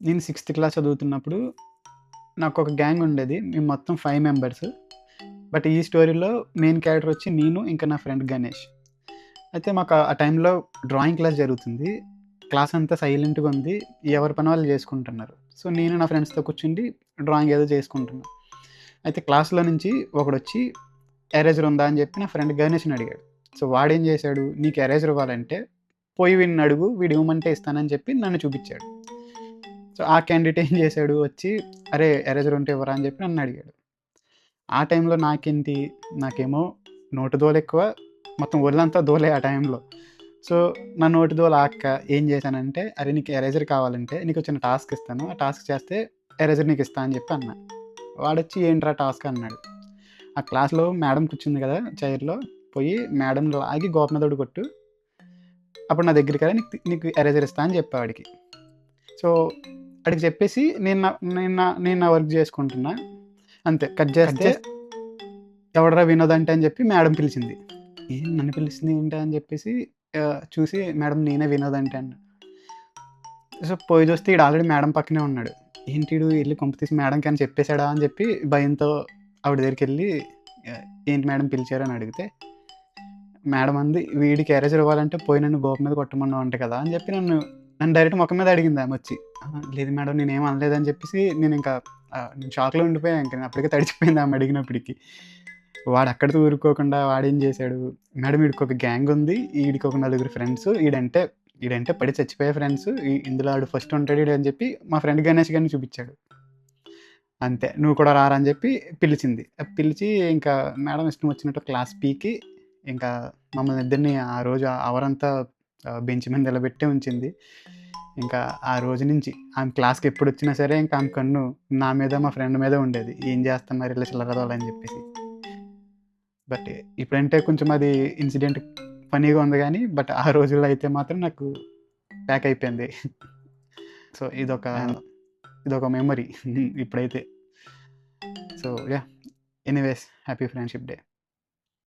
నేను sixth class చదువుతున్నప్పుడు నాకొక గ్యాంగ్ ఉండేది. మేము మొత్తం 5 మెంబర్స్. బట్ ఈ స్టోరీలో మెయిన్ క్యారెక్టర్ వచ్చి నేను, ఇంకా నా ఫ్రెండ్ గణేష్. అయితే మాకు ఆ టైంలో డ్రాయింగ్ క్లాస్ జరుగుతుంది. క్లాస్ అంతా సైలెంట్‌గా ఉంది. ఎవరి పని వాళ్ళు చేసుకుంటున్నారు. సో, నేను నా ఫ్రెండ్స్‌తో కూర్చుండి డ్రాయింగ్ ఏదో చేసుకుంటున్నా. అయితే క్లాస్‌లో నుంచి ఒకడొచ్చి ఎరేజర్ ఉందా అని చెప్పి నా ఫ్రెండ్ గణేష్‌ని అడిగాడు. సో, వాడేం చేశాడు, నీకు ఎరేజర్ ఇవ్వాలంటే పోయి వీడిని అడుగు, వీడు ఇవ్వమంటే ఇస్తానని చెప్పి నన్ను చూపిచ్చాడు. సో, ఆ క్యాండిడేట్ ఏం చేశాడు వచ్చి, "అరే! ఎరేజర్ ఉంటే ఇవ్వరా" అని చెప్పి నన్ను అడిగాడు. ఆ టైంలో నాకేంటి, నాకేమో నోటి దూలెక్కువ, మొత్తం ఒళ్ళంతా దూలే ఆ టైంలో. సో, నా నోటి దూల ఆగక ఏం చేశానంటే, "అరే! నీకు ఎరేజర్ కావాలంటే నీకో చిన్న టాస్క్ ఇస్తాను. ఆ టాస్క్ చేస్తే ఎరేజర్ నీకిస్తా" అని చెప్పి అన్నా. వాడొచ్చి, "ఏంట్రా టాస్క్" అన్నాడు. ఆ క్లాస్‌లో మేడమ్ కూర్చుంది కదా చైర్‌లో, పోయి మేడమ్‌ని లాగి గోప మీద ఒకటి కొట్టు. అప్పుడు నా దగ్గరికి రా, నీకు ఎరేజర్ ఇస్తా అని చెప్పా వాడికి. సో, ఆడికి చెప్పేసి నేను నా వర్క్ చేసుకుంటున్నా. అంతే. కట్ చేస్తే ఎవడురా వినోద్ అంటే అని చెప్పి మేడమ్ పిలిచింది. ఏం నన్ను పిలుస్తుంది ఏంటి అని చెప్పేసి చూసి మేడమ్ నేనే వినోద్ అంటే అన్నా. సో, పోయి చూస్తే ఈడు ఆల్రెడీ మేడమ్ పక్కనే ఉన్నాడు. ఏంటి ఈడు ఎళ్లి కొంప తీసి మేడమ్‌కి ఏమైనా చెప్పేసాడా అని చెప్పి భయంతో ఆవిడ దగ్గరికెళ్ళి ఆహ్, ఏంటి మేడమ్ పిలిచారు అని అడిగితే, మేడమ్ అంది, "వీడికి ఎరేజర్ ఇవ్వాలంటే పోయి నన్ను గోప మీద కొట్టమన్నావంట కదా!" అని చెప్పి నన్ను డైరెక్ట్ మొఖం మీద అడిగింది ఆమొచ్చి. లేదు మేడమ్ నేనేం అనలేదని చెప్పేసి నేనింకా నేను షాక్‌లో ఉండిపోయా ఇంక. అప్పటికే తడిచిపోయింది ఆమె అడిగినప్పటికి. వాడక్కడితో ఊరుకోకుండా వాడేం చేశాడు, మేడమ్ ఈడికొక గ్యాంగ్ ఉంది. ఈడికొక నలుగురు ఫ్రెండ్స్. ఈడంటే పడి చచ్చిపోయే ఫ్రెండ్స్. ఇందులో ఆడు ఫస్ట్ ఉంటాడు ఈడు అని చెప్పి మా ఫ్రెండ్ గణేష్ గాడిని చూపిచ్చాడు. అంతే. "నువ్వు కూడా రారా" అని చెప్పి పిలిచింది. పిలిచి ఇంకా మేడమ్ ఇష్టం వచ్చినట్టు క్లాస్ పీకి ఇంకా మమ్మల్ని ఇద్దరిని ఆ రోజు ఆ అవరంతా బెంచ్ మీద నిలబెట్టే ఉంచింది. ఇంకా ఆ రోజు నుంచి ఆమె క్లాస్‌కి ఎప్పుడొచ్చినా సరే ఇంకా ఆమె కన్ను నా మీద, మా ఫ్రెండ్ మీదే ఉండేది. ఏం చేస్తున్నారు ఈళ్ళు చిల్లర గదోలని చెప్పేసి. బట్ ఇప్పుడంటే కొంచెం అది ఇన్సిడెంట్ ఫన్నీగా ఉంది గానీ, బట్ ఆ రోజుల్లో అయితే మాత్రం నాకు ప్యాక్ అయిపోయింది. సో, ఇదొక మెమరీ ఇప్పుడైతే. So, yeah! Anyways happy friendship day.